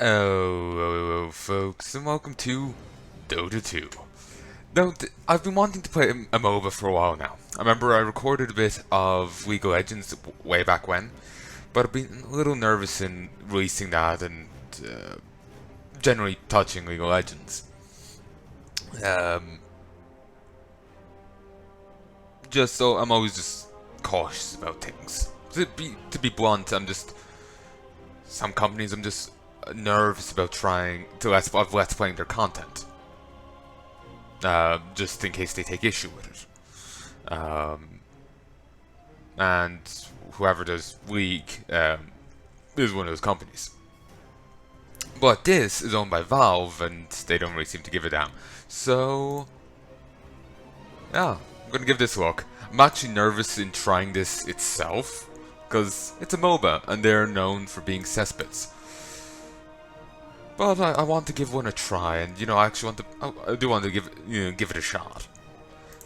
Hello, folks, and welcome to Dota 2. Now, I've been wanting to play a MOBA for a while now. I remember I recorded a bit of League of Legends way back when, but I've been a little nervous in releasing that and generally touching League of Legends. Um, just so I'm always just cautious about things. To be blunt, some companies I'm just nervous about trying to let's playing their content, just in case they take issue with it. And whoever does League is one of those companies. But this is owned by Valve, and they don't really seem to give a damn. So, yeah, I'm gonna give this a look. I'm actually nervous in trying this itself, because it's a MOBA, and they're known for being cesspits. But I want to give one a try, and I actually I do want to give it a shot.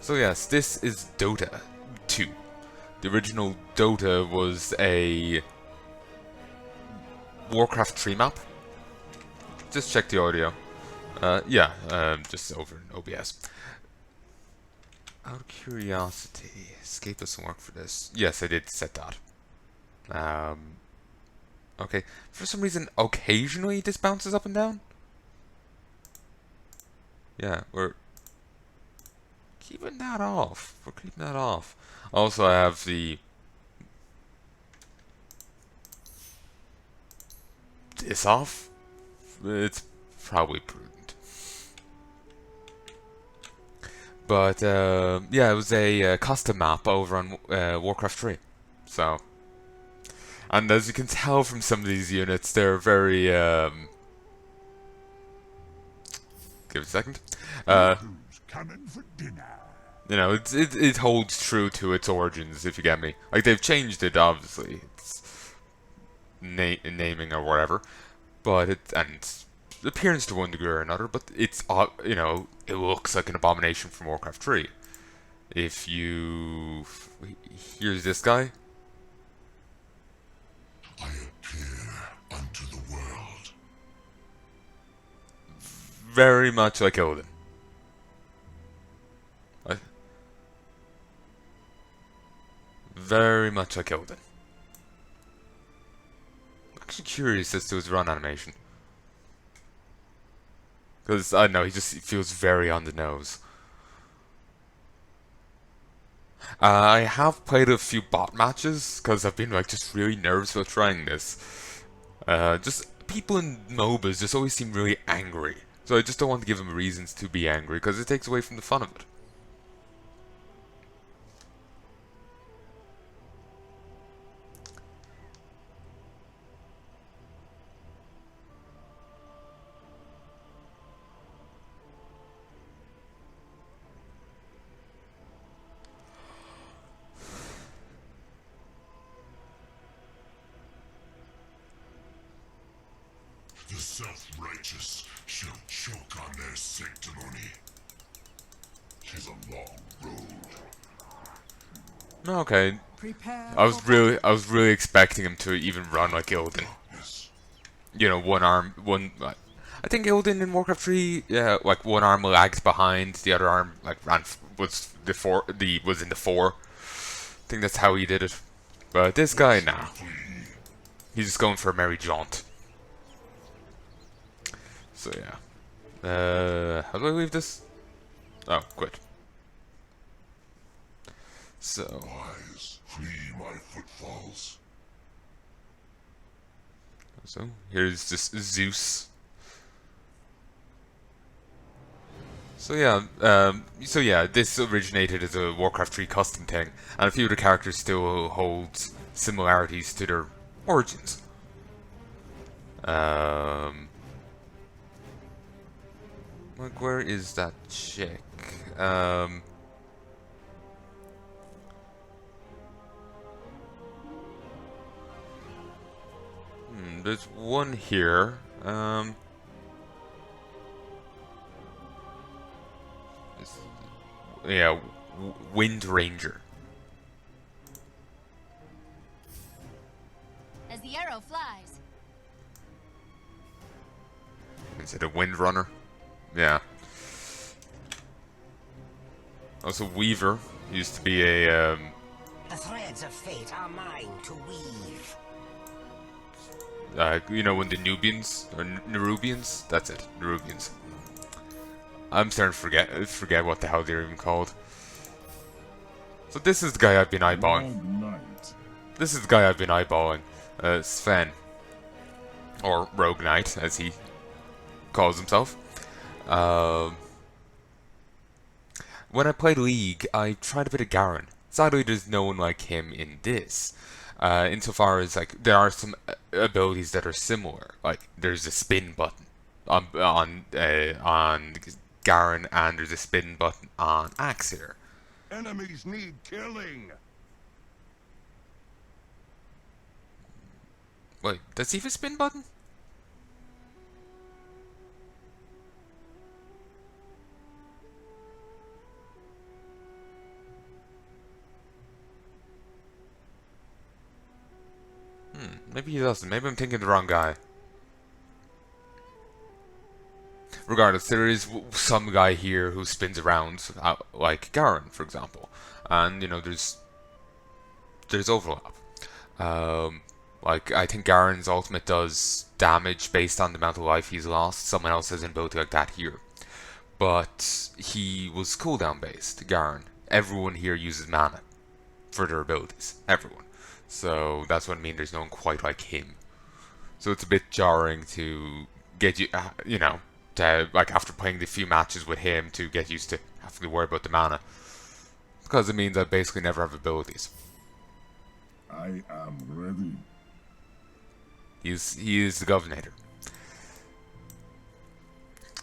So yes, this is Dota 2. The original Dota was a Warcraft 3 map. Just check the audio. Just over in OBS. Out of curiosity, escape doesn't work for this. Yes, I did set that. Okay, for some reason, occasionally this bounces up and down. Yeah, we're keeping that off. Also, I have this off. It's probably prudent. But, yeah, it was a custom map over on Warcraft 3. So, and as you can tell from some of these units, they're very, give it a second. It holds true to its origins, if you get me. Like, they've changed it, obviously. It's naming or whatever. But it appearance to one degree or another, but it's, it looks like an abomination from Warcraft 3. If you... Here's this guy. I appear unto the world. Very much like Odin. Very much like Odin. I'm actually curious as to his run animation. Because, I don't know, he feels very on the nose. I have played a few bot matches, because I've been, just really nervous about trying this. Just, people in MOBAs just always seem really angry. So I just don't want to give them reasons to be angry, because it takes away from the fun of it. The self-righteous shall choke on their sanctimony. 'Tis a long road. Okay. I was really expecting him to even run like Illidan. One arm, I think Illidan in Warcraft 3, yeah, one arm lagged behind, the other arm was in the 4. I think that's how he did it. But this guy, nah. He's just going for a merry jaunt. So yeah. How do I leave this? Oh, quit. So. Wise, free my footfalls. So here's just Zeus. So yeah, this originated as a Warcraft 3 custom thing, and a few of the characters still hold similarities to their origins. Where is that chick? There's one here. Yeah, Wind Ranger. As the arrow flies. Is it a Windrunner? Yeah. Also, Weaver used to be a The threads of fate are mine to weave. you know, when the Nubians or Nerubians, that's it, Nerubians. I'm starting to forget what the hell they're even called. So this is the guy I've been eyeballing. This is the guy I've been eyeballing, Sven, or Rogue Knight, as he calls himself. When I played League, I tried a bit of Garen. Sadly, there's no one like him in this. Insofar as like there are some abilities that are similar. Like there's a spin button on Garen, and there's a spin button on Axir. Enemies need killing. Wait, does he have a spin button? Maybe he doesn't. Maybe I'm thinking the wrong guy. Regardless, there is some guy here who spins around, like Garen, for example. And, you know, there's overlap. Like, I think Garen's ultimate does damage based on the amount of life he's lost. Someone else has an ability like that here. But he was cooldown based, Garen. Everyone here uses mana for their abilities. Everyone. So that's what I mean, there's no one quite like him. So it's a bit jarring to get you, you know, to, like, after playing the few matches with him, to get used to having to worry about the mana. Because it means I basically never have abilities. I am ready. He is the Governator.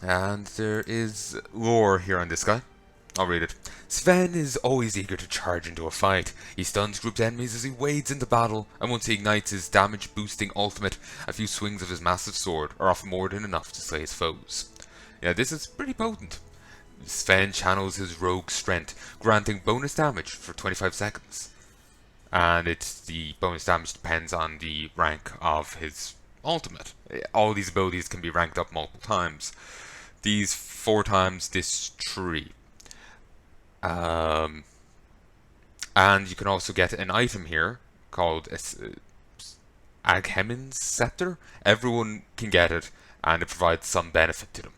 And there is lore here on this guy. I'll read it. Sven is always eager to charge into a fight. He stuns grouped enemies as he wades into battle, and once he ignites his damage-boosting ultimate, a few swings of his massive sword are often more than enough to slay his foes. Yeah, this is pretty potent. Sven channels his rogue strength, granting bonus damage for 25 seconds. And the bonus damage depends on the rank of his ultimate. All these abilities can be ranked up multiple times. These 4 times, this 3. And you can also get an item here called Aghemin's Scepter. Everyone can get it, and it provides some benefit to them.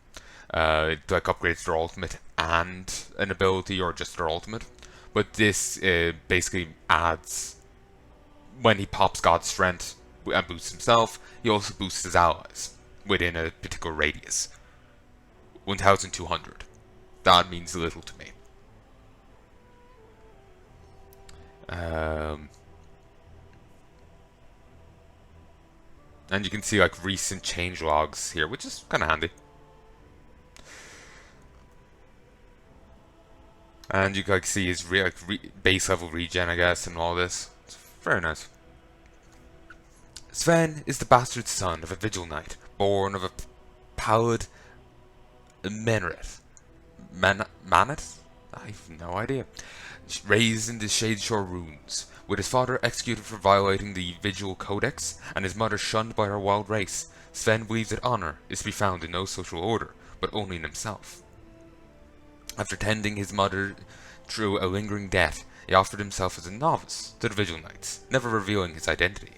It like upgrades their ultimate and an ability, or just their ultimate. But this basically adds, when he pops God's Strength and boosts himself, he also boosts his allies within a particular radius. 1,200. That means little to me. And you can see like recent change logs here, which is kind of handy. And you can like see his base level regen, I guess, and all this. It's very nice. Sven is the bastard son of a vigil knight, born of a pallid Menret. Manet? I have no idea. Raised in the Shadeshore ruins, with his father executed for violating the Vigil Codex, and his mother shunned by her wild race, Sven believes that honor is to be found in no social order, but only in himself. After tending his mother through a lingering death, he offered himself as a novice to the Vigil Knights, never revealing his identity.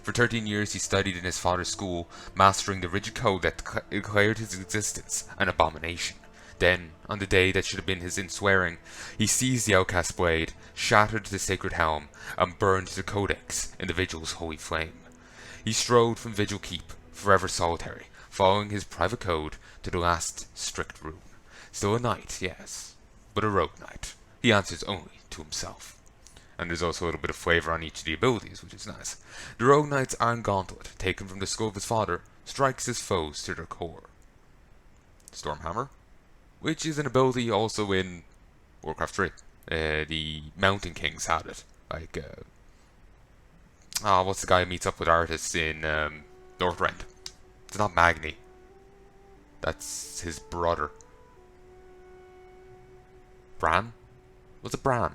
For 13 years he studied in his father's school, mastering the rigid code that declared his existence an abomination. Then, on the day that should have been his inswearing, he seized the outcast blade, shattered the sacred helm, and burned the codex in the Vigil's holy flame. He strode from Vigil Keep, forever solitary, following his private code to the last strict rune. Still a knight, yes, but a rogue knight. He answers only to himself. And there's also a little bit of flavor on each of the abilities, which is nice. The rogue knight's iron gauntlet, taken from the skull of his father, strikes his foes to their core. Stormhammer, which is an ability also in Warcraft 3. The Mountain Kings had it. Like, what's the guy who meets up with artists in Northrend? It's not Magni. That's his brother. Bran? Was it Bran?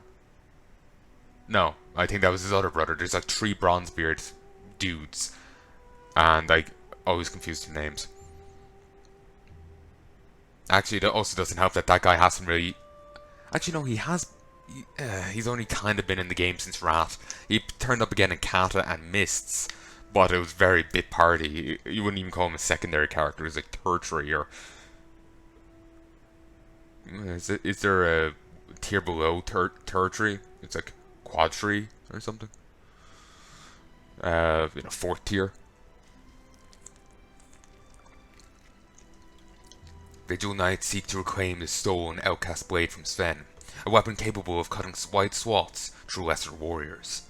No, I think that was his other brother. There's like 3 Bronzebeard dudes. And I always confuse their names. Actually, it also doesn't help that that guy hasn't really. Actually, no, he has. He's only kind of been in the game since Wrath. He turned up again in Kata and Mists, but it was very bit party. You wouldn't even call him a secondary character. He's like tertiary, or is there a tier below tertiary? It's like quadri or something. Fourth tier. Vigil Knights seek to reclaim the stolen outcast blade from Sven, a weapon capable of cutting wide swaths through lesser warriors.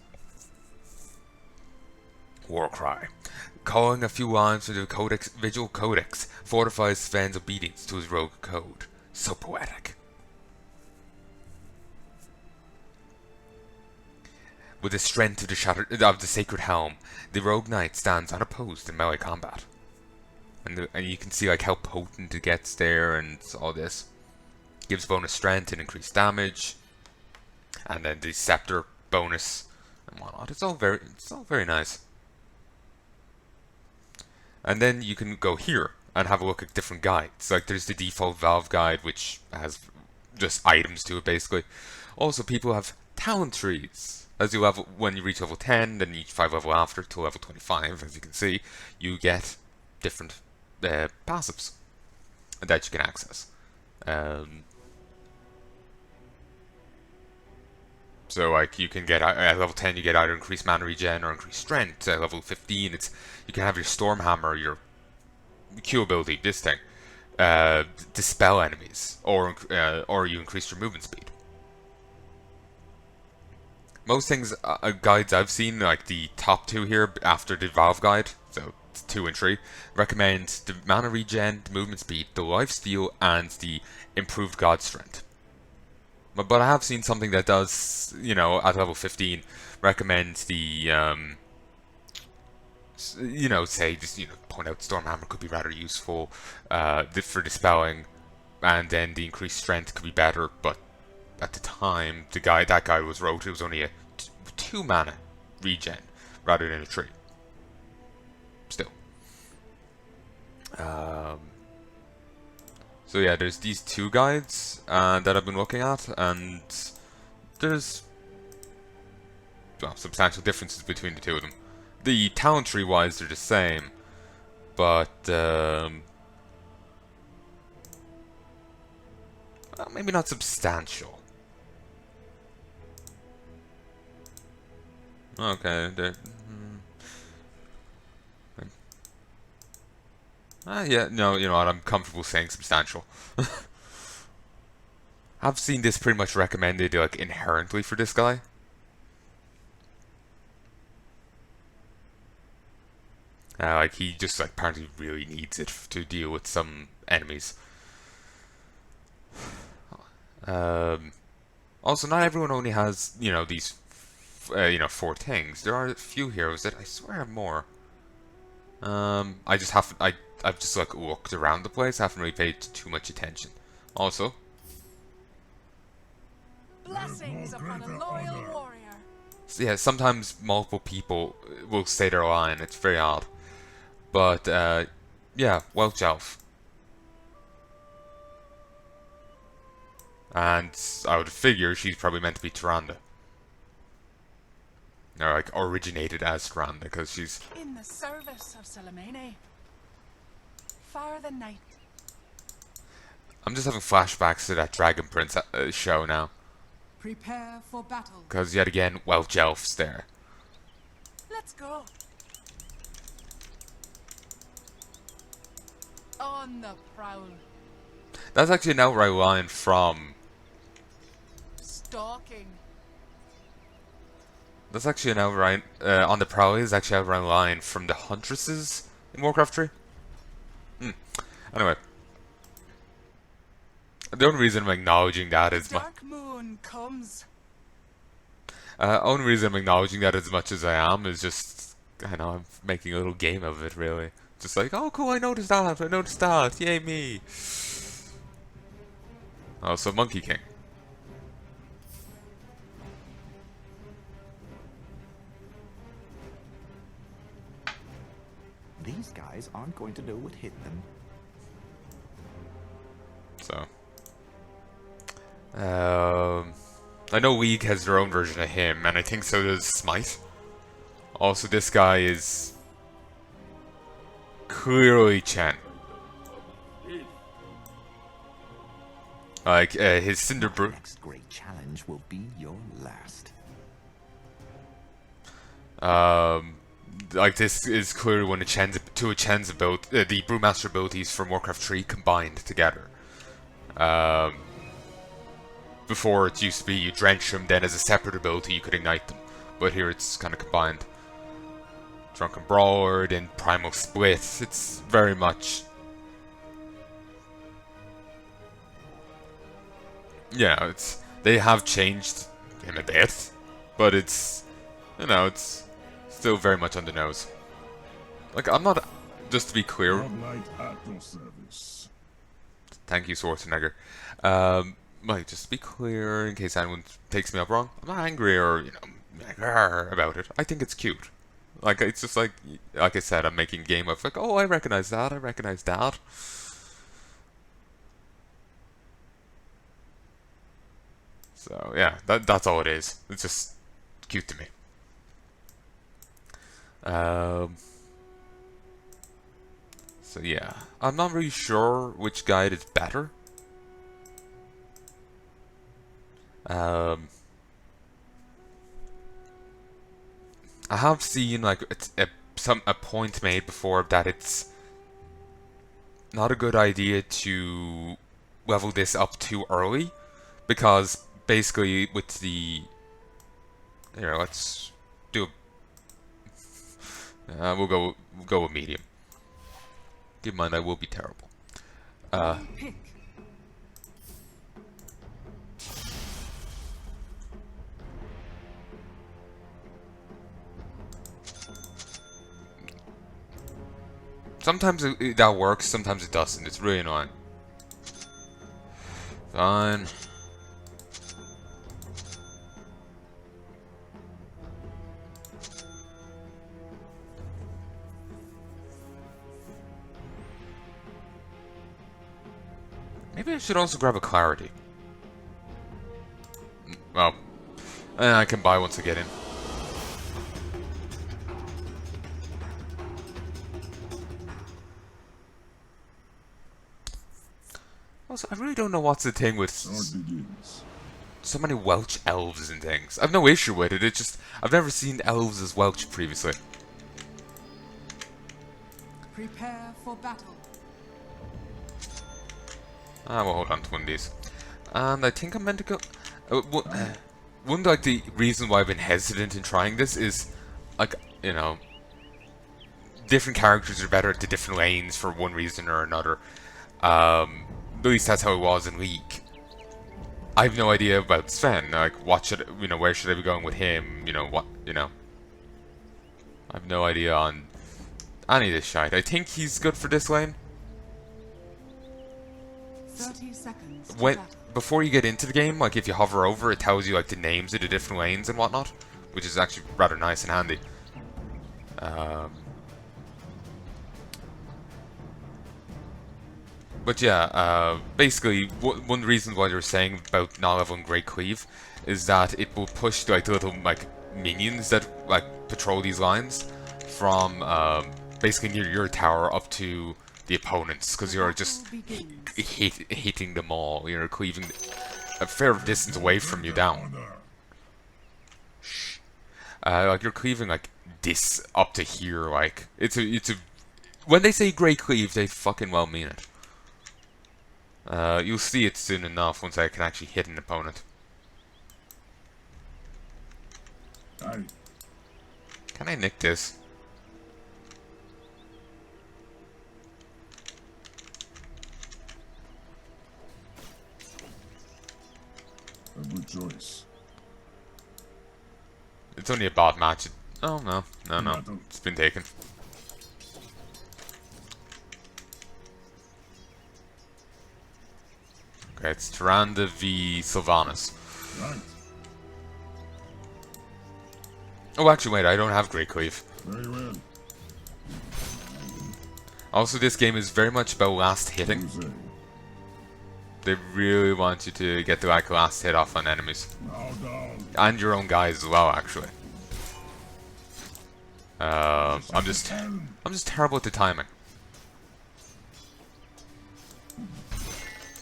Warcry. Calling a few lines from the Vigil Codex fortifies Sven's obedience to his rogue code. So poetic. With the strength of the Sacred Helm, the Rogue Knight stands unopposed in melee combat. And you can see like how potent it gets there and all this. Gives bonus strength and increased damage. And then the scepter bonus and whatnot. It's all very nice. And then you can go here and have a look at different guides. Like there's the default Valve guide, which has just items to it basically. Also, people have talent trees. As you level, when you reach level 10, then each 5 level after to level 25, as you can see, you get different passives that you can access. So like you can get at level 10 you get either increased mana regen or increased strength. At level 15 you can have your storm hammer, your Q ability, this thing, dispel enemies, or you increase your movement speed. Most things, guides I've seen, like the top two here after the Valve guide, so 2 and 3, recommend the mana regen, the movement speed, the life steal, and the improved god strength. But I have seen something that does, at level 15, recommend the, say, just, point out Stormhammer could be rather useful for dispelling, and then the increased strength could be better, but at the time, that guy was wrote, it was only a 2 mana regen, rather than a 3. Still. So yeah, there's these 2 guides that I've been looking at, and there's substantial differences between the 2 of them. The talent tree wise, they're the same, but maybe not substantial. Okay, yeah, no, you know what, I'm comfortable saying substantial. I've seen this pretty much recommended, like, inherently for this guy. Like, he just, like, apparently really needs it to deal with some enemies. Also, not everyone only has, these, 4 things. There are a few heroes that I swear have more. I just haven't, I've just, like, looked around the place, I haven't really paid too much attention. Also, blessings upon a loyal warrior. yeah, sometimes multiple people will say their line, it's very odd. But, yeah, Welch Elf. And I would figure she's probably meant to be Tyrande. Or, like, originated as Tyrande, because she's... In the service of Salamene. Far the night. I'm just having flashbacks to that Dragon Prince show now. Prepare for battle. Because, yet again, Welch Elf's there. Let's go. On the prowl. That's actually an outright line from... Stalking. That's actually an outright... on the prowl is actually an outright line from the Huntresses in Warcraft 3. Anyway. The only reason I'm acknowledging that is... Dark moon comes. only reason I'm acknowledging that as much as I am is just... I know, I'm making a little game of it, really. Just like, oh cool, I noticed that, yay me. Oh, so Monkey King. These guys aren't going to know what hit them. So, I know League has their own version of him, and I think so does Smite. Also, this guy is clearly Chen. Like, his Cinder Next great challenge will be your last. Like, this is clearly one of two of Chen's the Brewmaster abilities from Warcraft 3 combined together. Before it used to be you drench them, then as a separate ability you could ignite them. But here it's kind of combined. Drunken Brawler, then Primal Split. It's very much... Yeah, they have changed him a bit, but it's, you know, it's still very much on the nose. Like, I'm not, just to be clear... Thank you, Schwarzenegger. Like, just to be clear, in case anyone takes me up wrong, I'm not angry or, you know, like, about it. I think it's cute. Like, it's just like I said, I'm making a game of, like, oh, I recognize that, I recognize that. So, yeah, that's all it is. It's just cute to me. So, yeah. I'm not really sure which guide is better. I have seen, like, a point made before that it's not a good idea to level this up too early, because basically with the... Here, let's do... we'll go with medium. Keep in mind, I will be terrible. Pick. Sometimes that works, sometimes it doesn't. It's really annoying. Fine. Maybe I should also grab a clarity. Well, I can buy once I get in. Also, I really don't know what's the thing with so many Welsh elves and things. I've no issue with it, it's just I've never seen elves as Welsh previously. Prepare for battle. We'll hold on to one of these. And I think I'm meant to go... one, like, the reason why I've been hesitant in trying this is, like, you know, different characters are better at the different lanes for one reason or another. At least that's how it was in League. I have no idea about Sven. Like, what should, you know, where should I be going with him? You know, what, you know. I have no idea on any of this shite. I think he's good for this lane. 30 seconds to When, battle. before you get into the game, like, if you hover over, it tells you, like, the names of the different lanes and whatnot, which is actually rather nice and handy. But yeah, basically, one of the reasons why they were saying about not leveling Great Cleave is that it will push, like, the little, like, minions that, like, patrol these lines from, basically near your tower up to the opponents, because you're just hitting them all. You're cleaving a fair distance away from you down. Like, you're cleaving, like, this up to here, like, it's a... When they say Great Cleave, they fucking well mean it. You'll see it soon enough once I can actually hit an opponent. Can I nick this? A good choice. It's only a bot match. Oh, no. No. It's been taken. Okay, it's Tyrande v Sylvanas. Right. Oh, actually, wait, I don't have Great Cleave. Very well. Also, this game is very much about last hitting. Jose. They really want you to get the like last hit off on enemies. Now down. And your own guys as well, actually. I'm just terrible at the timing.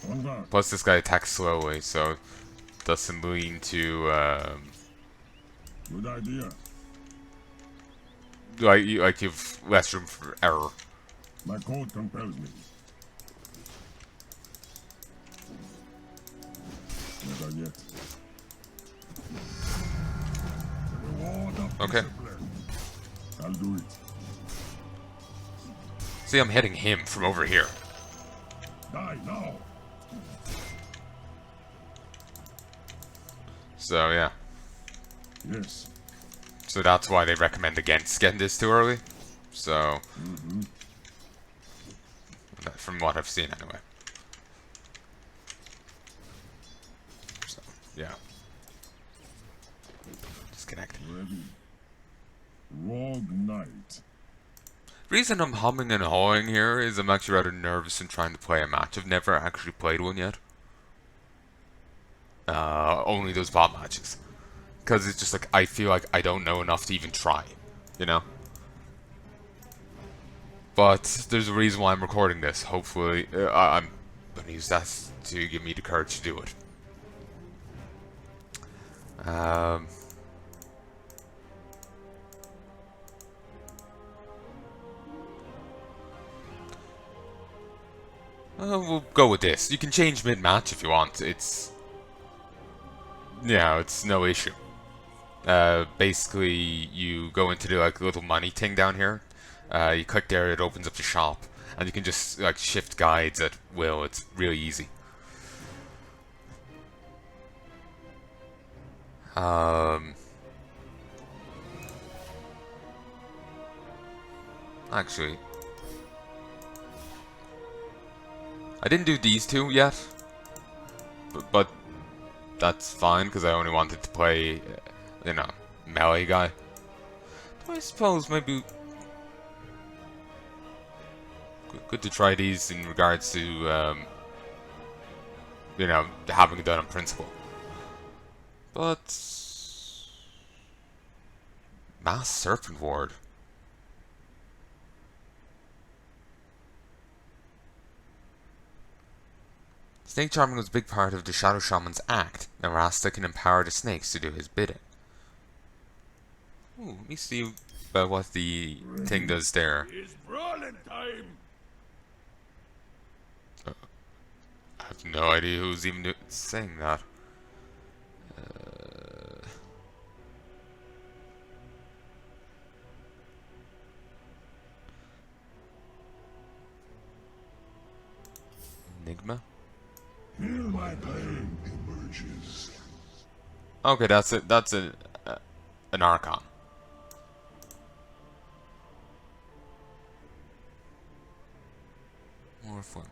On guard. Plus, this guy attacks slowly, so doesn't lean to Good idea. like you've less room for error. My code compels me. Never yet. The reward of Okay. discipline. I'll do it. See, I'm hitting him from over here. Die now. So yeah. Yes. So that's why they recommend against getting this too early. So, from what I've seen anyway. So, yeah. Disconnect. Ready. Rogue Knight. Reason I'm humming and hawing here is I'm actually rather nervous in trying to play a match. I've never actually played one yet. Only those bot matches. Because it's just like, I feel like I don't know enough to even try, you know? But there's a reason why I'm recording this. Hopefully, I'm going to use that to give me the courage to do it. We'll go with this. You can change mid-match if you want. It's... Yeah, it's no issue. Basically, you go into the like little money thing down here. You click there, it opens up the shop, and you can just like shift guides at will. It's really easy. Actually, I didn't do these two yet, but that's fine because I only wanted to play, you know, melee guy. I suppose maybe good to try these in regards to, you know, having it done on principle. But Mass Serpent Ward. Snake charming was a big part of the Shadow Shaman's act. Now Rasta can empower the snakes to do his bidding. Ooh, let me see what the thing does there. It's brawling time. I have no idea who's even saying that. Enigma? Feel my pain emerges. Okay, that's it. That's an Archon. More fun.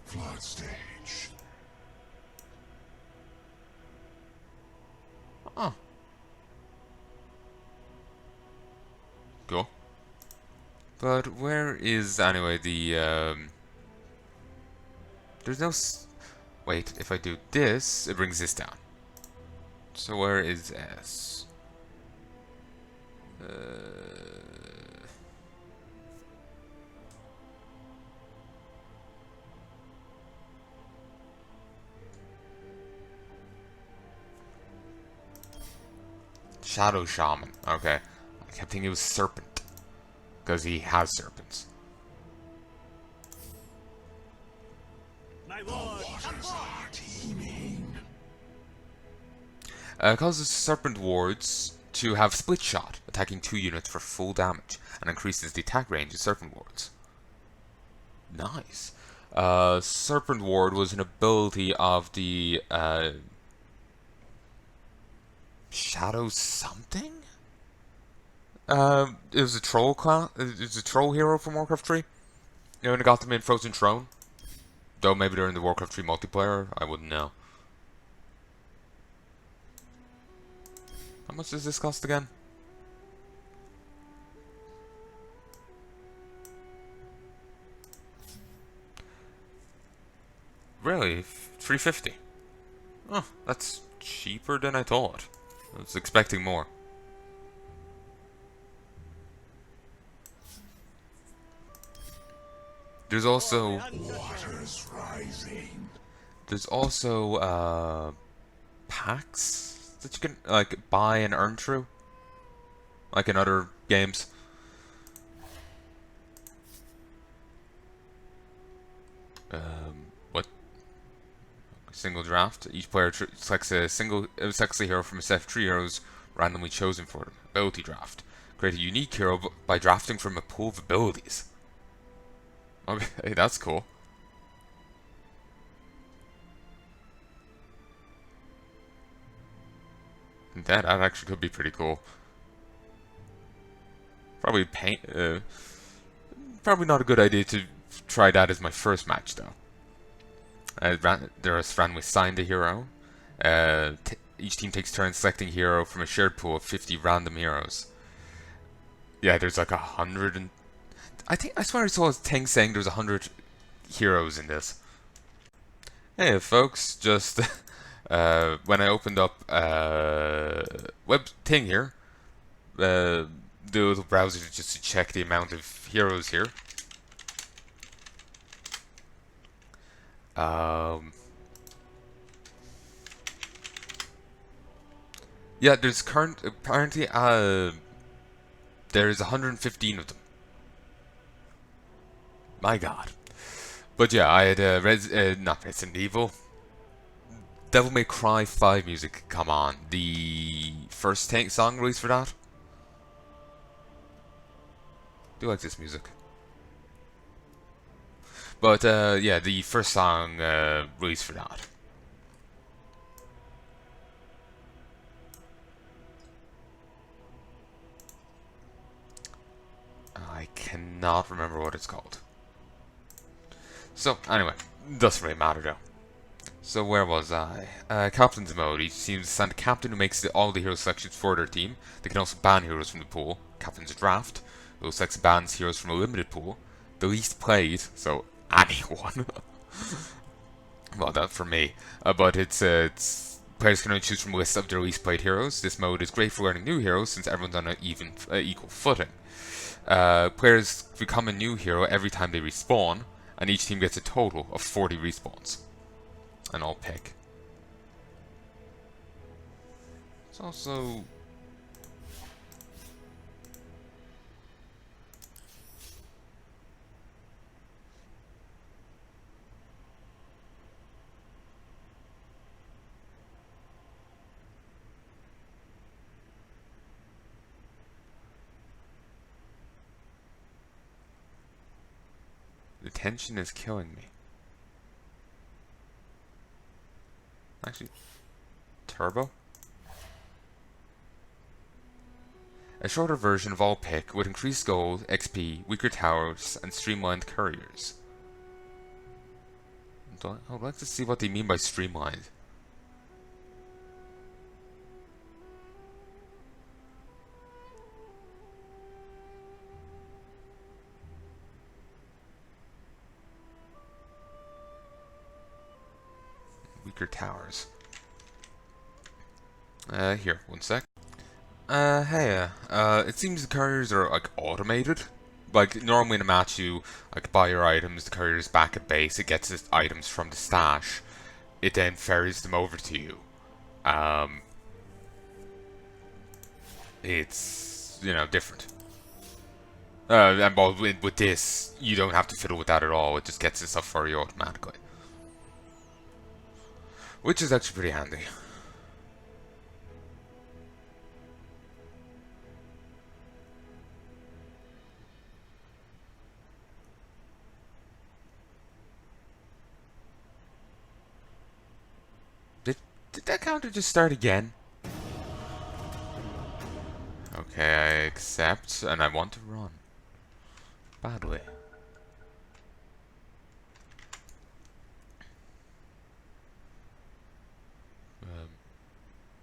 Flood stage. Oh. Cool. But where is, anyway, the, there's no wait, if I do this, it brings this down. So where is S? Shadow Shaman. Okay. I kept thinking it was Serpent. Because he has serpents. My lord, Causes serpent wards to have split shot, attacking 2 units for full damage, and increases the attack range of serpent wards. Nice. Serpent ward was an ability of the Shadow something? It was a troll class. It was a troll hero from Warcraft 3. You know, when I got them in Frozen Throne. Though maybe they're in the Warcraft 3 multiplayer, I wouldn't know. How much does this cost again? Really? 350? Oh, that's cheaper than I thought. I was expecting more. There's also Water's rising. there's also packs that you can like buy and earn through, like in other games. What? Single draft. Each player selects a hero from a set of 3 heroes randomly chosen for them. Ability draft. Create a unique hero by drafting from a pool of abilities. Okay, that's cool. That actually could be pretty cool. Probably probably not a good idea to try that as my first match though. There's randomly signed a hero. Each team takes turns selecting a hero from a shared pool of 50 random heroes. Yeah, there's like 100 and I swear I saw a thing saying there's 100 heroes in this. Hey folks, just when I opened up web thing here, the little browser just to check the amount of heroes here. Yeah, there's apparently there's 115 of them. My God. But yeah, I had not Resident Evil. Devil May Cry 5 music come on. The first song released for that. Do like this music. But yeah, the first song released for that. I cannot remember what it's called. So anyway, doesn't really matter though. So where was I? Captain's mode. Each team assigns a captain who makes all the hero selections for their team. They can also ban heroes from the pool. Captain's draft. Who selects bans heroes from a limited pool. The least played, so anyone. Well, that for me. But it's players can only choose from a list of their least played heroes. This mode is great for learning new heroes since everyone's on an equal footing. Players become a new hero every time they respawn, and each team gets a total of 40 respawns. And I'll pick. It's also the tension is killing me. Actually, turbo? A shorter version of all pick with increased gold, XP, weaker towers, and streamlined couriers. I would like to see what they mean by streamlined. Weaker towers. Here, one sec. Heya. It seems the couriers are, like, automated. Like, normally in a match you, like, buy your items, the courier is back at base, it gets its items from the stash. It then ferries them over to you. It's, you know, different. And well, with this, you don't have to fiddle with that at all, it just gets the stuff for you automatically. Which is actually pretty handy. Did that counter just start again? Okay, I accept, and I want to run. Badly.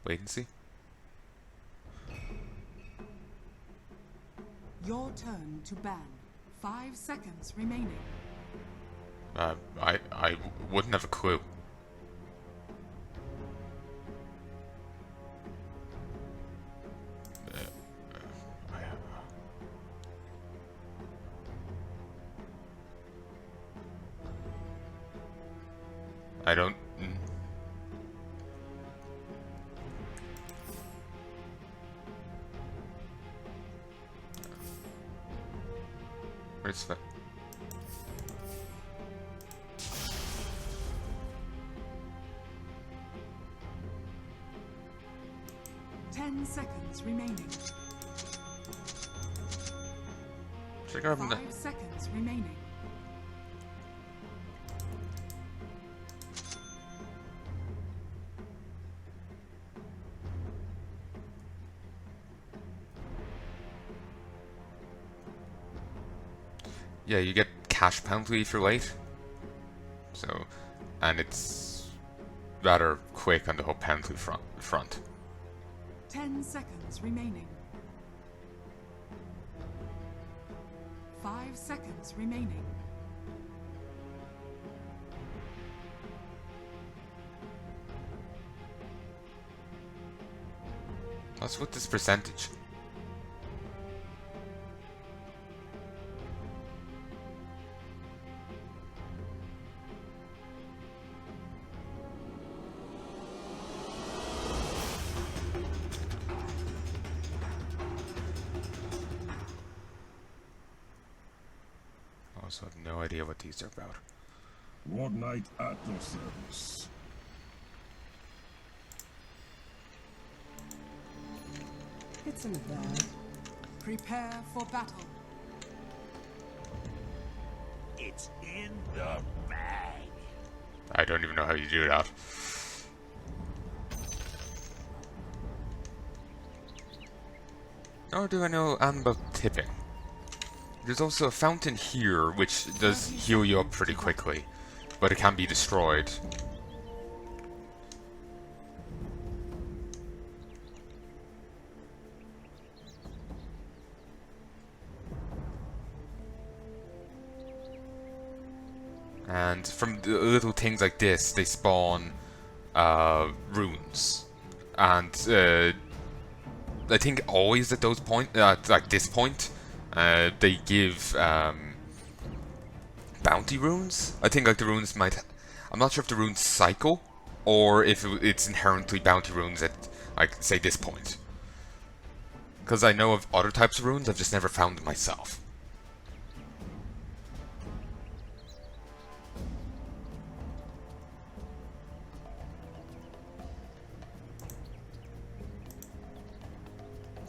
Wait and see. Your turn to ban. 5 seconds remaining. I wouldn't have a clue. I don't. Where's that? 10 seconds remaining. Should I grab him? 5 seconds remaining. Yeah, you get cash penalty if you're late. So, and it's rather quick on the whole penalty front. 10 seconds remaining. 5 seconds remaining. What's with this percentage? I also have no idea what these are about. Lord Knight at your service. It's in there. Prepare for battle. It's in the bag. I don't even know how you do that. Nor do I know about tipping. There's also a fountain here, which does heal you up pretty quickly, but it can be destroyed. And from the little things like this, they spawn runes. And I think always at those like this point, they give bounty runes. I think like the runes might. I'm not sure if the runes cycle or if it's inherently bounty runes at like say this point. Because I know of other types of runes, I've just never found them myself.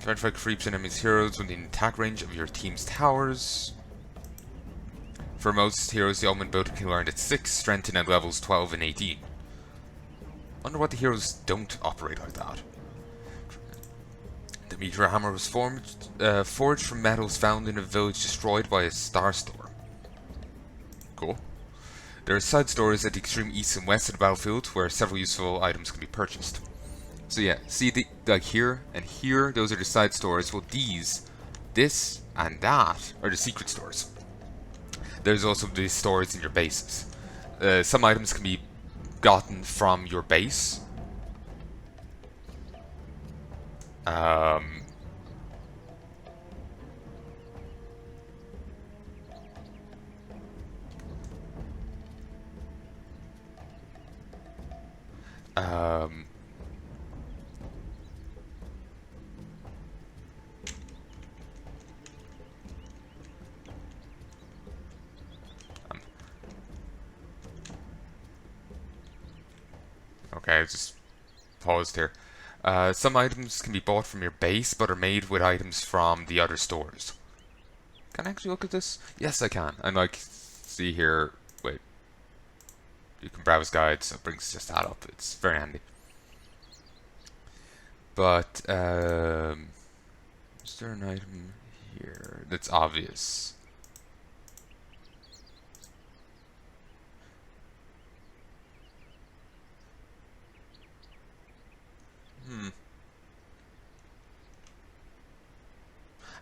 Try to fight creeps and enemies heroes within attack range of your team's towers. For most heroes, the ultimate ability can be learned at 6, strengthened at levels 12 and 18. Wonder what the heroes don't operate like that. The meteor hammer was forged from metals found in a village destroyed by a star storm. Cool. There are side stores at the extreme east and west of the battlefield where several useful items can be purchased. So yeah, see the like here and here, those are the side stores. Well, this and that are the secret stores. There's also the stores in your bases. Some items can be gotten from your base. Okay, I just paused here. Some items can be bought from your base, but are made with items from the other stores. Can I actually look at this? Yes, I can. And like, see here. Wait. You can browse guides. So it brings just that up. It's very handy. But is there an item here that's obvious?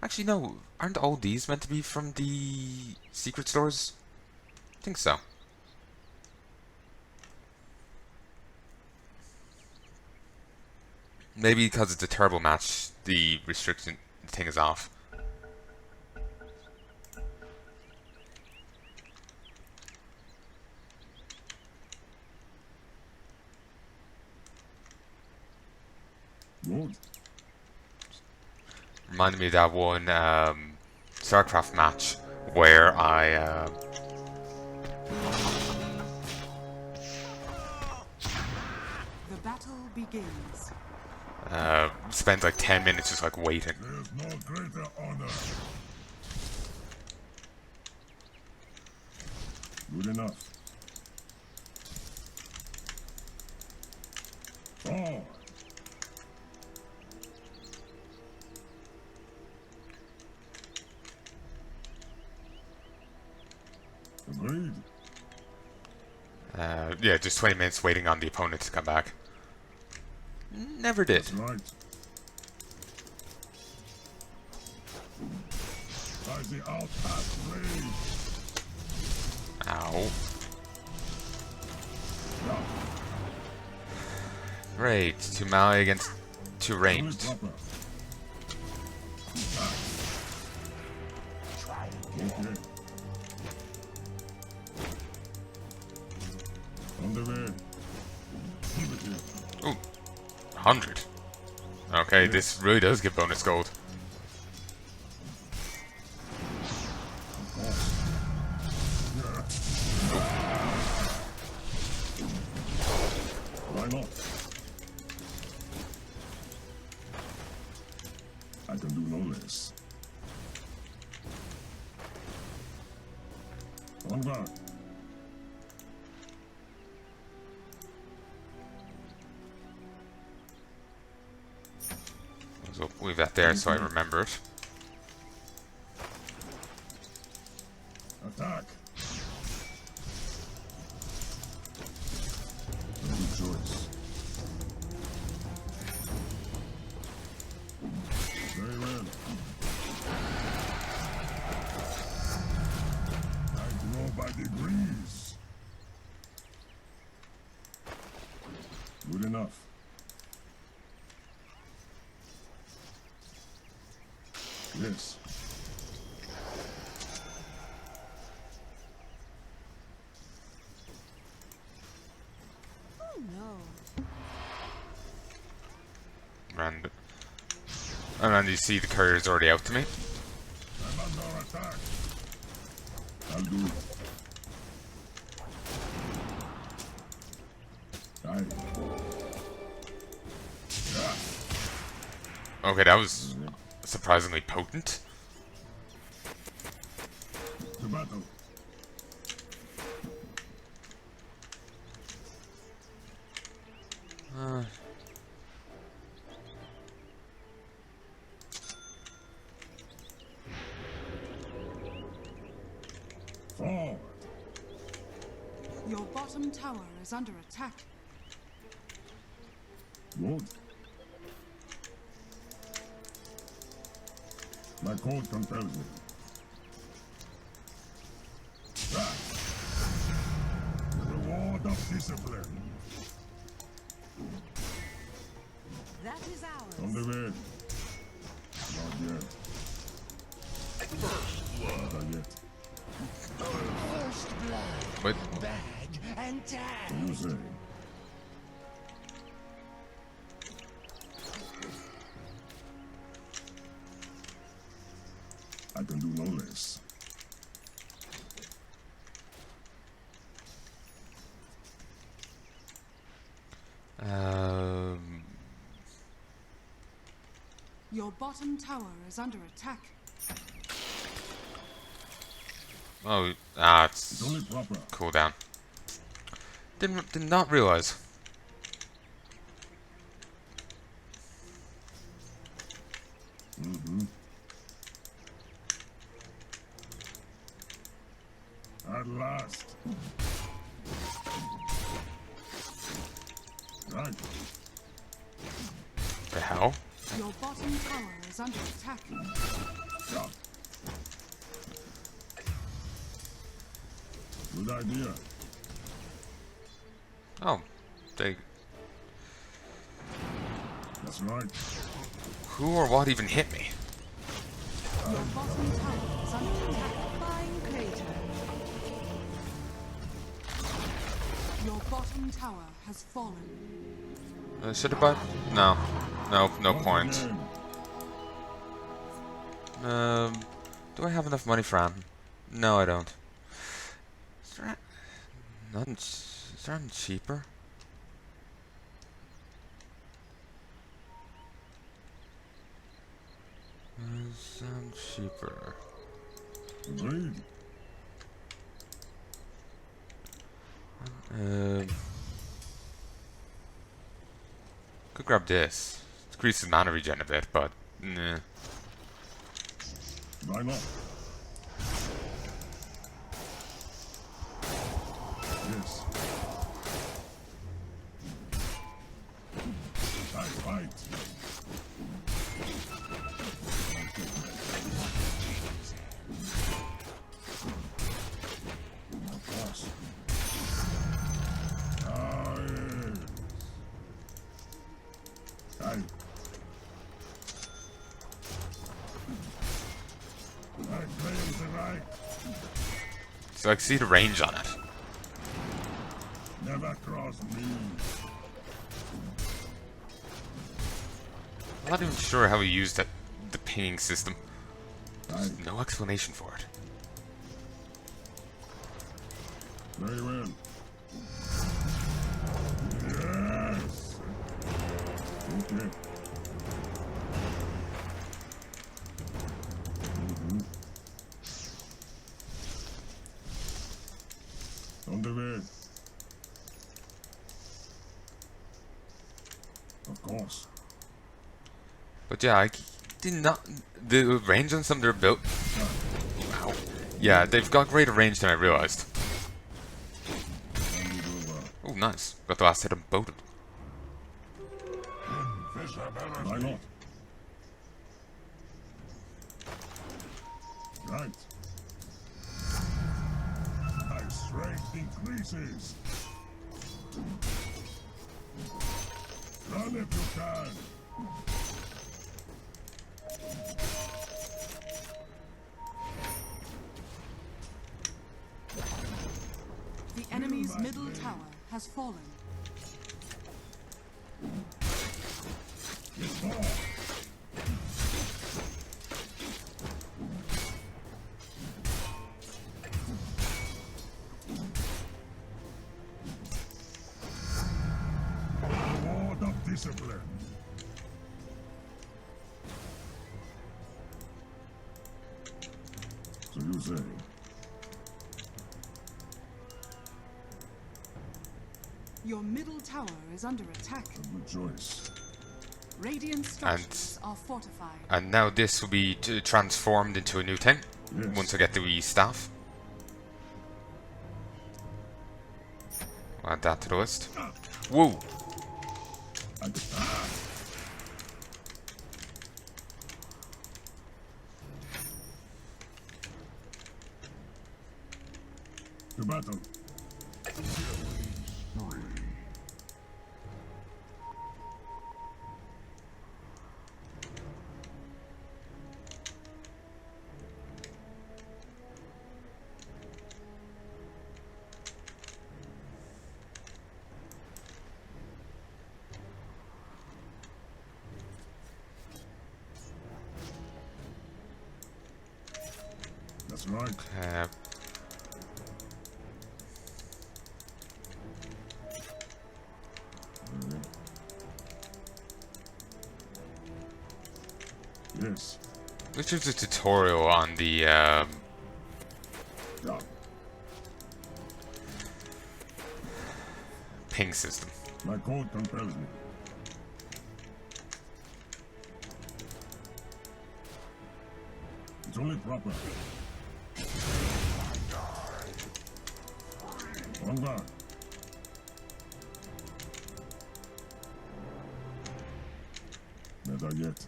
Actually, no. Aren't all these meant to be from the secret stores? I think so. Maybe because it's a terrible match, the restriction thing is off. Good. Reminded me of that one StarCraft match where I The battle begins. spent like 10 minutes just like waiting. There's no greater honor. Good enough. Forward. Agreed. Yeah, just 20 minutes waiting on the opponent to come back. Never did. That's right. By the outcast blade. Ow. Right, 2 melee against 2 Only ranged. proper. Okay. On the way. Keep it here. Ooh, 100. Okay, this really does give bonus gold. Why not? I can do no less. On guard. So leave that there so I remember it. Attack. Good choice. Very well. I grow by degrees. Good enough. Yes. Oh no. And then you see the courier's already out to me. I'm under attack. I'll do it. Aye. Okay, that was surprisingly potent. To battle. Forward. Your bottom tower is under attack. Good. My code compels me. Ah. The reward of discipline. That is ours. On the way. Not yet. Not yet. First blood, But bag and tag. You say. I can do no less. Your bottom tower is under attack. oh, it's It's only proper. cooldown. Did not realize. Mm-hmm. At last. Right. The hell? Your bottom tower is under attack. Yeah. Good idea. Oh, they. That's right. Who or what even hit me? Your bottom tower is under attack. Fine crater. Your bottom tower has fallen. Should I buy? No. No point. Do I have enough money for him? No, I don't. Is there nothing? Is there anything cheaper? Some cheaper. Agreed. Could grab this. Decreases mana regen a bit, but nah. Why not? Yes. Fight. Of course. Yes. Aye. I claim the right. So I can see the range on it. Never cross me. I'm not even sure how he used the pinging system. Aye. There's no explanation for it. Very well. Yes. Okay. On the way. Of course. But yeah, I did not. The range on some of their built. Wow. Yeah, they've got greater range than I realized. Oh, nice. Got the last hit on both of them. Why not? Right. My strength increases. Run if you can. The enemy's middle tower has fallen. It's more. Ward of discipline. So you say? Your middle tower is under attack. A good choice. Radiant structures are fortified. And now this will be transformed into a new thing. Yes. Once I get the wee staff. I'll add that to the list. Whoa! To battle. That's right. Yes. Which is a tutorial on the Yeah. ping system. My code compels me. It's only proper. On guard. Never yet.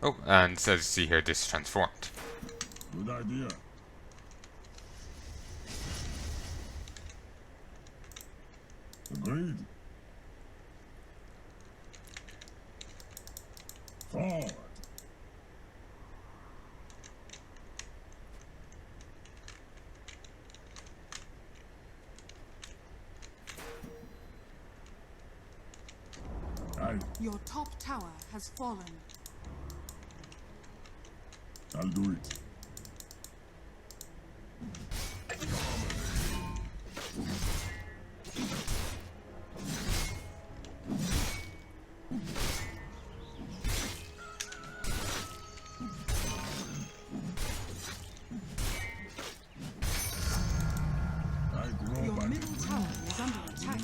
Oh, and so see here, this transformed. Good idea. Agreed. Your top tower has fallen. I'll do it. Your middle tower is under attack.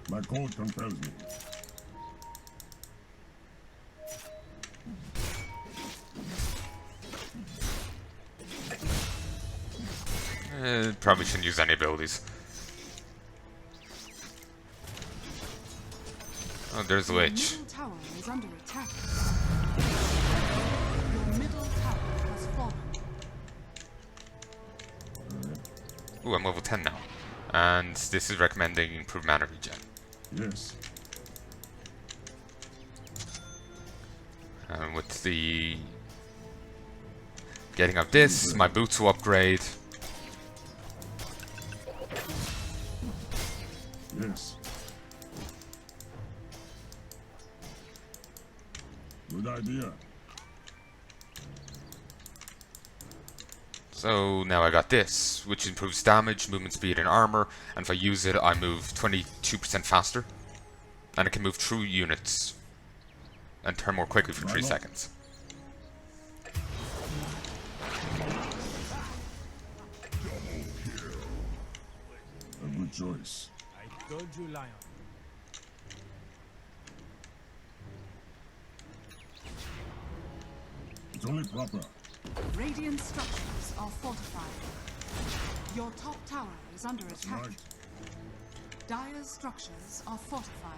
My code compels me. Probably shouldn't use any abilities. Oh, there's Your Lich. middle tower is under attack. Your middle tower has fallen. Ooh, I'm level 10 now. And this is recommending improved mana regen. Yes. And with the getting of this, my boots will upgrade. Yes. Good idea. So now I got this, which improves damage, movement speed, and armor. And if I use it, I move 22% faster. And I can move through units and turn more quickly for 3 seconds. A good choice. I told you, Lion. It's only proper. Radiant structures are fortified. Your top tower is under attack. Right. Dire's structures are fortified.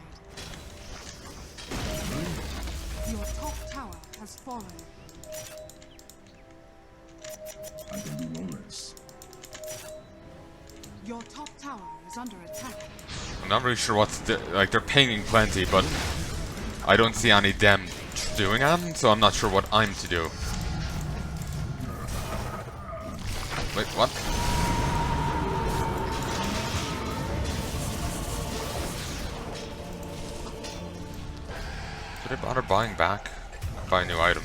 Your top tower has fallen. I can do no less. Your top tower is under attack. I'm not really sure what's like. They're pinging plenty, but I don't see any them doing them, so I'm not sure what I'm to do. Wait, what? Should I bother buying back? Buy a new item.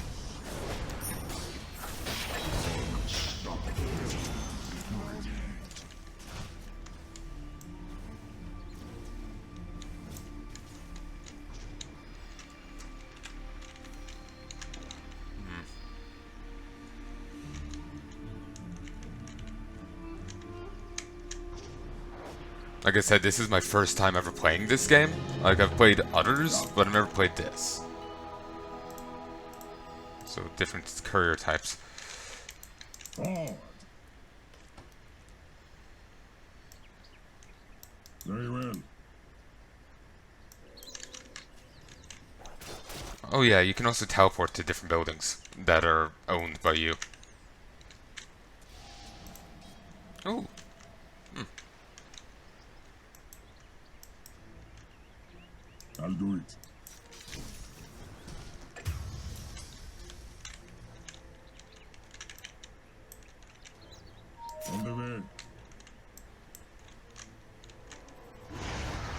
Like I said, this is my first time ever playing this game. Like, I've played others, but I've never played this. So, different courier types. Forward. Very well. Oh yeah, you can also teleport to different buildings that are owned by you. Oh. I'll do it. On the way.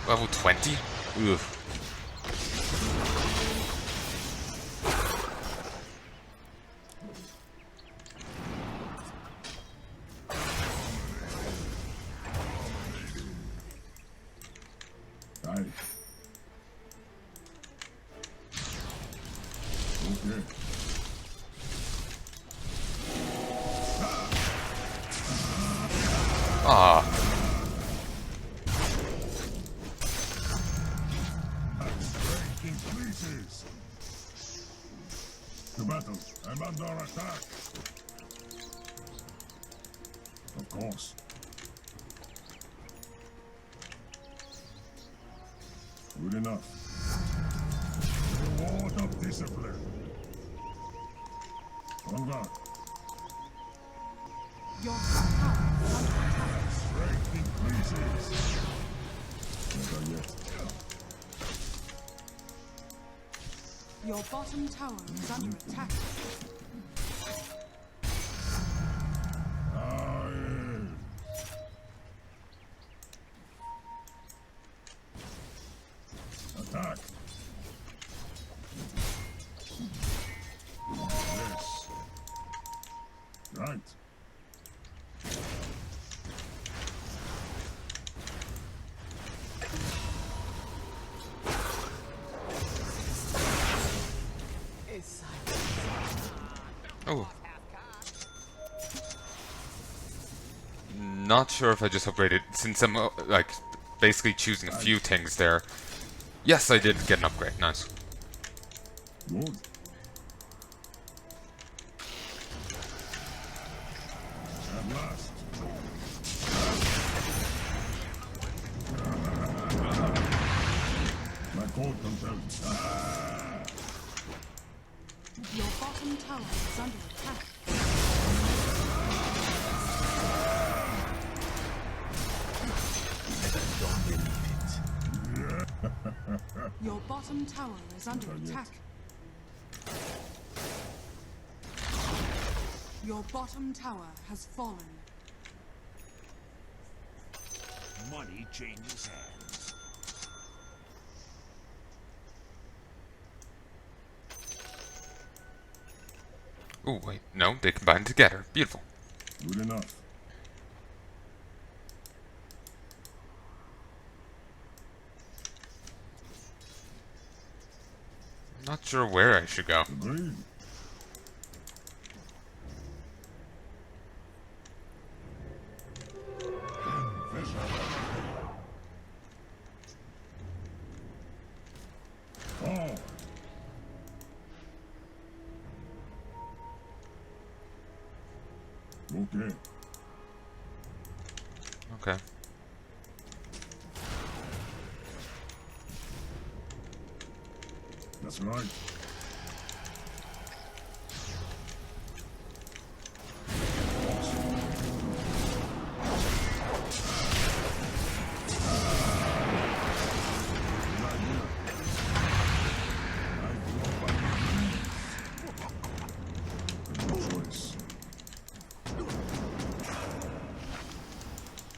Level 20? Ugh. Aye. Okay. Ah. In pieces. To battle. I'm under attack. Of course. Good enough. Reward of discipline. On guard. Your top tower is under attack. Strength increases. Never yet. Your bottom tower is under attack. Aye. Right. Oh. Not sure if I just upgraded, since I'm like basically choosing a few things there. Yes, I did get an upgrade. Nice. Good. At last. My code comes out. Your bottom tower is under attack. Your bottom tower is under attack. Your bottom tower has fallen. Money changes hands. Oh wait, no, they combined together. Beautiful. Good enough. Not sure where I should go. Agreed. Oh. Okay. Okay. That's right.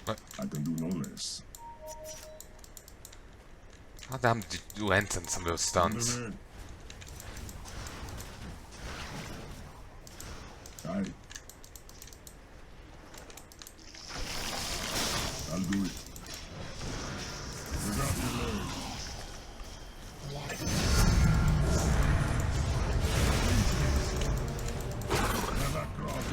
What? I can do no less. How damn length on some of those stunts. Aye. I'll do it. Without delay. Never cross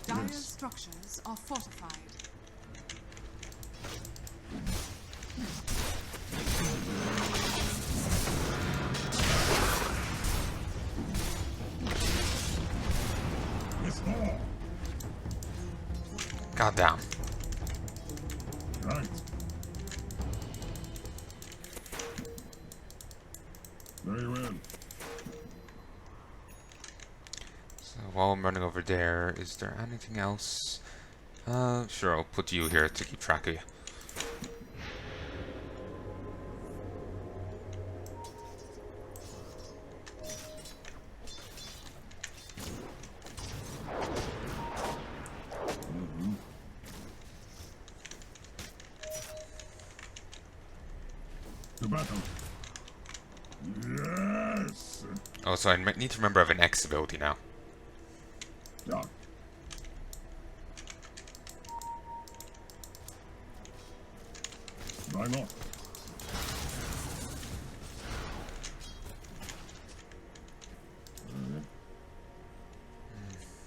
Dire's structures are fortified. It's all. Goddamn. Right. Very well. So while I'm running over there, is there anything else? Sure, I'll put you here to keep track of you. To battle. Yes. Oh, so I might need to remember I have an X ability now. Yeah. Why not?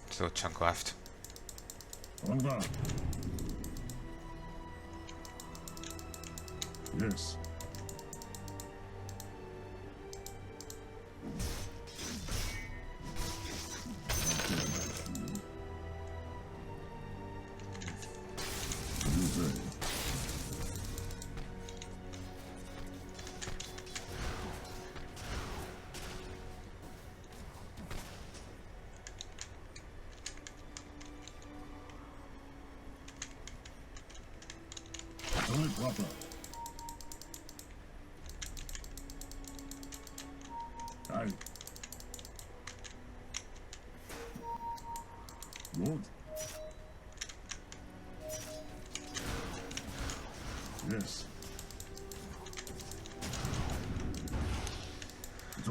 Still a chunk left. On guard. Yes. You say. Only proper. Aye. Good. Yes.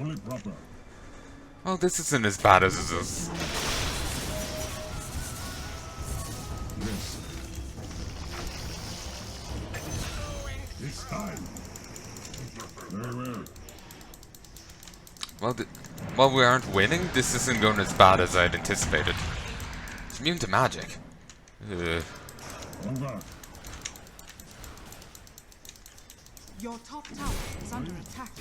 Fully proper. Well, this isn't as bad as this. Yes. It's time. Very well. Well, while we aren't winning, this isn't going as bad as I'd anticipated. It's immune to magic. Over. Your top tower is under attack.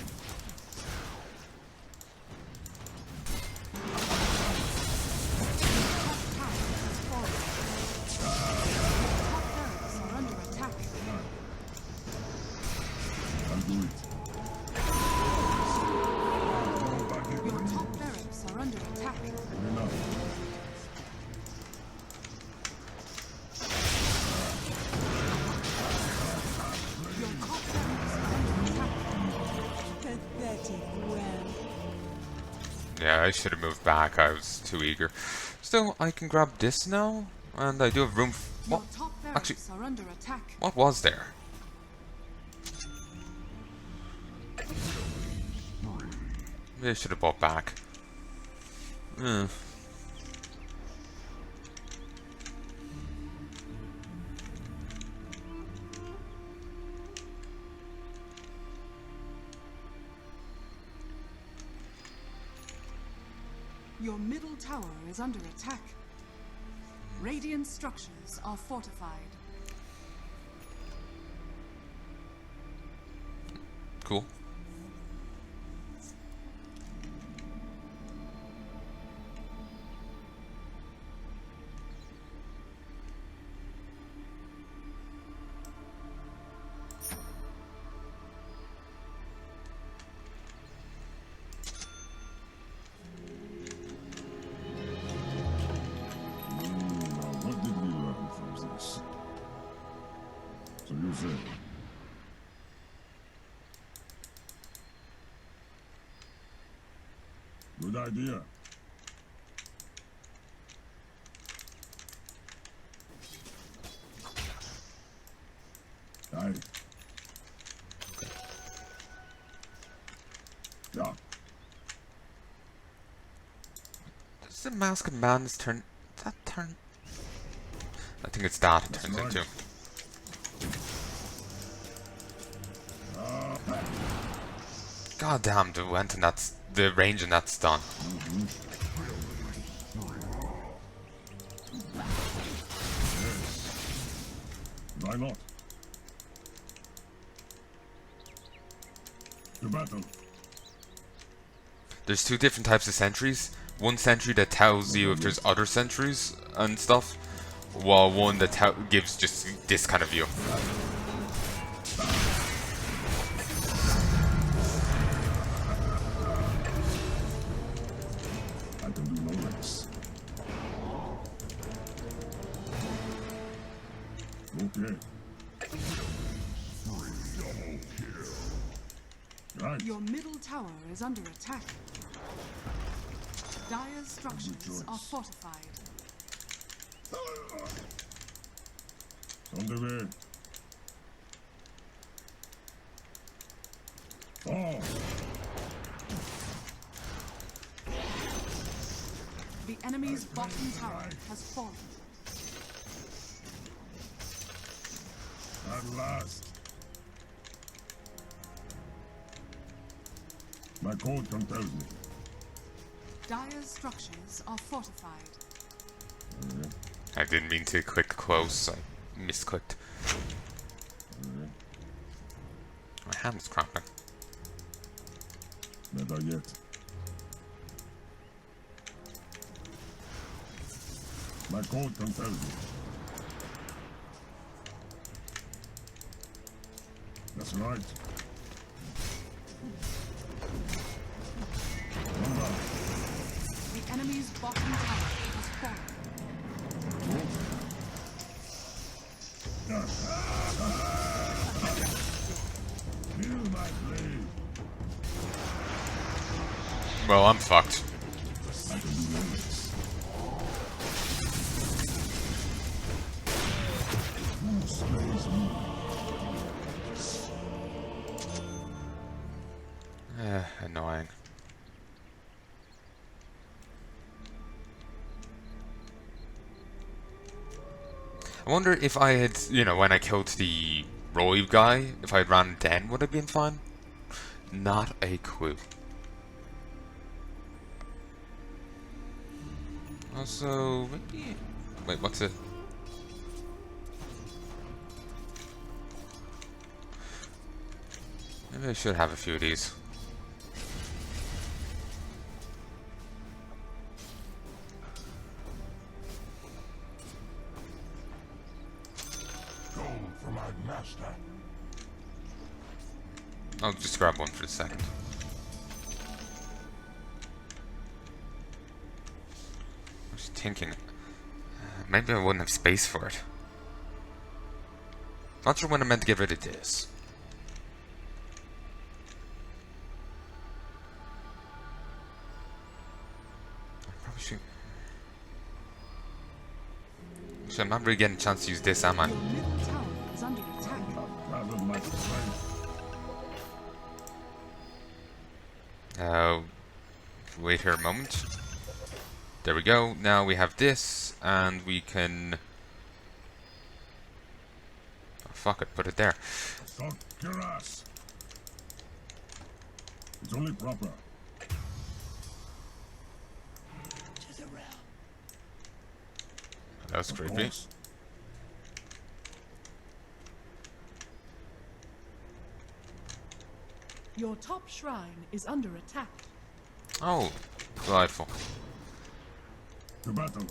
Top tower has fallen. Top barracks are under attack. I'll do it. Your top barracks are under attack. Enough. Your top barracks are under attack. Pathetic well. Yeah, I should have moved back. I was too eager. Still, I can grab this now, and I do have room. Your What? top Actually, barracks are under attack. what was there? Maybe I should have bought back. Hmm. Your middle tower is under attack. Radiant structures are fortified. Cool. What did we learn from this? So you say? Good idea. Aye. Yeah. Does the mouse commands turn? Does that turn? I think it's that it turns right. into. God damn, the went and that's the range and that's done. Why not? To battle. There's two different types of sentries. One sentry that tells you if there's other sentries and stuff, while one that gives just this kind of view. I can do no less. Okay. Right. Your middle tower is under attack. Dire's structures are fortified. On the way. Oh, The enemy's bottom tower has fallen. at last. My code compels me. Dire's structures are fortified. I didn't mean to click close, I misclicked. My hand's cramping. Never yet. My code compels me. That's right. The enemy's bottom tower has fallen. Feel my blade. Well, I'm fucked. I can do no less. Who slays me? Annoying. I wonder if I had, you know, when I killed the Roy guy, if I had ran then, would I have been fine? Not a clue. Also, maybe... Wait, what's it? Maybe I should have a few of these. Go for my master. I'll just grab one for a second. I was thinking... maybe I wouldn't have space for it. Not sure when I meant to get rid of this. I probably should... So I'm not really getting a chance to use this, am I? Your middle tower is under attack. Wait here a moment. There we go. Now we have this, and we can... Oh, fuck it, put it there. Suck your ass. It's only proper. To the realm. That was creepy. Your top shrine is under attack. Oh, delightful. To battle.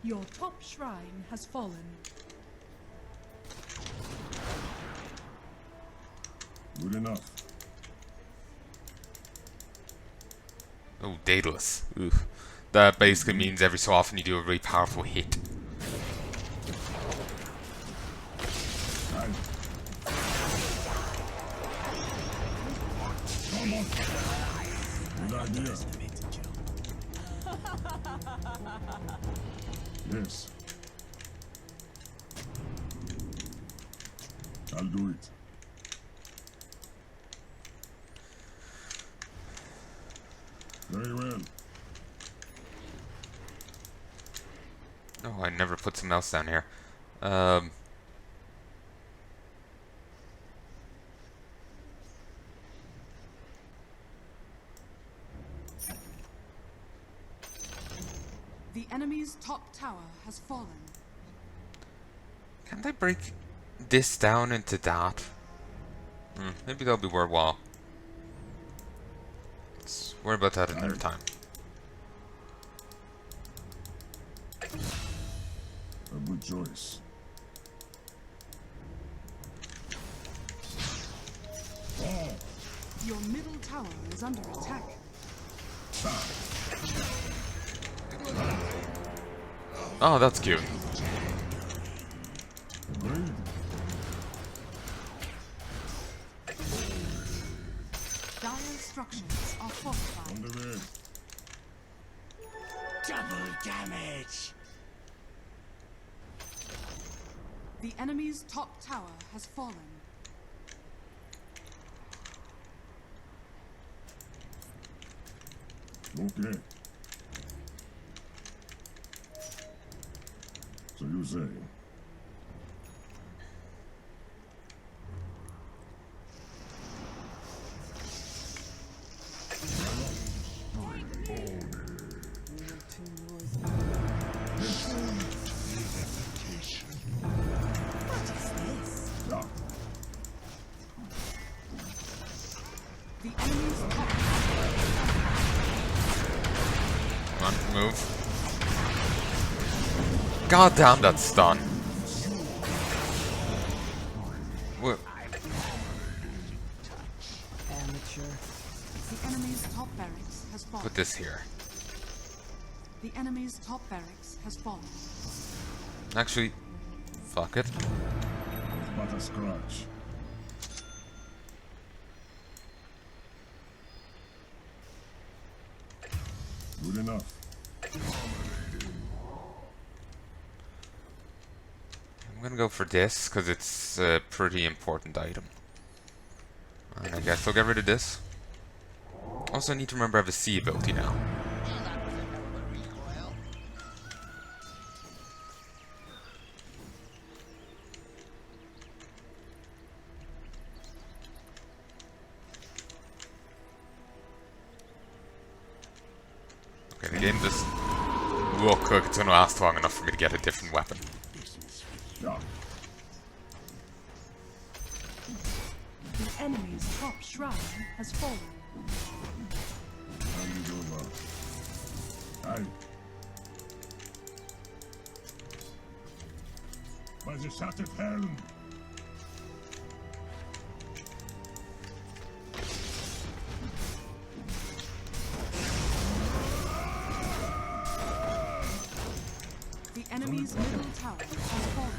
Your top shrine has fallen. Good enough. Oh, Daedalus. Oof. That basically means every so often you do a really powerful hit. Time. Come on. Good idea. Yes. I'll do it. Very well. Oh, I never put something else down here. The enemy's top tower has fallen. Can't I break this down into that? Maybe that'll be worthwhile. Let's worry about that another time. A good choice. Oh, Your middle tower is under attack. Oh, that's cute. agreed. Dire structures are fortified. On the way. Double damage. The enemy's top tower has fallen. Okay. So you say. Yeah. The enemy's top Come on, move. God damn that stun. What? The enemy's top barracks has fallen. Put this here. The enemy's top barracks has fallen. Actually, fuck it. But a scratch. Good enough. I'm gonna go for this because it's a pretty important item. And I guess I'll get rid of this. Also, I need to remember I have a C ability now. gonna game this real quick. It's gonna last long enough for me to get a different weapon. The enemy's top shrine has fallen. Was es shattered Perlen? The enemy's middle tower has fallen.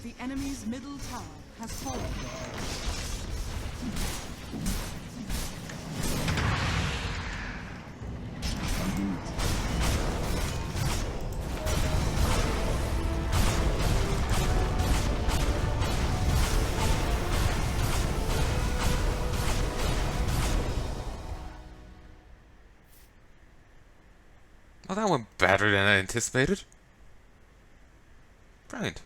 The enemy's middle tower has fallen. Well, that went better than I anticipated. Brilliant.